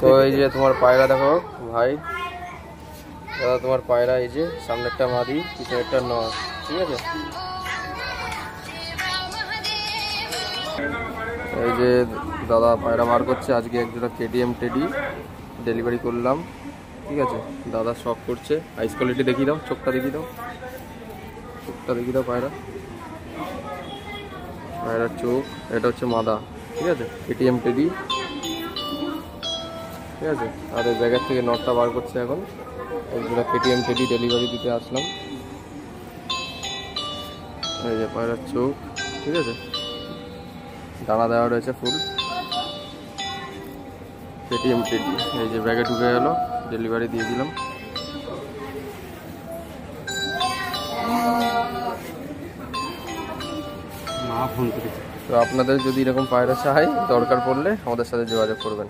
তো এই যে তোমার পায়রা দেখো ভাই দাদা, তোমার পায়রা এই যে সামনে একটা মাদি, পিছনে একটা নর, ঠিক আছে। এই যে দাদা পায়রা বার করছে। আজকে একজোড়া কেটিএম টেডি ডেলিভারি করলাম, ঠিক আছে। দাদা শখ করছে। আইস কোয়ালিটি দেখিয়ে দাও, চোখটা দেখিয়ে দাও, চোখটা দেখিয়ে দাও পায়রার চোখ। এটা হচ্ছে মাদা, ঠিক আছে, কেটিএম টেডি, ঠিক আছে। আর এই জায়গার থেকে নটটা বার করছে এখন। একজোড়া কেটিএম টেডি ডেলিভারি দিতে আসলাম। এই যে পায়রার চোখ, ঠিক আছে, দানা দেওয়া রয়েছে ফুল। কেটিএম টেডি এই যে ব্যাগে ঢুকে গেল, ডেলিভারি দিয়ে দিলাম। তো আপনাদের যদি এরকম পায়রা চাই, দরকার পড়লে আমাদের সাথে যোগাযোগ করবেন।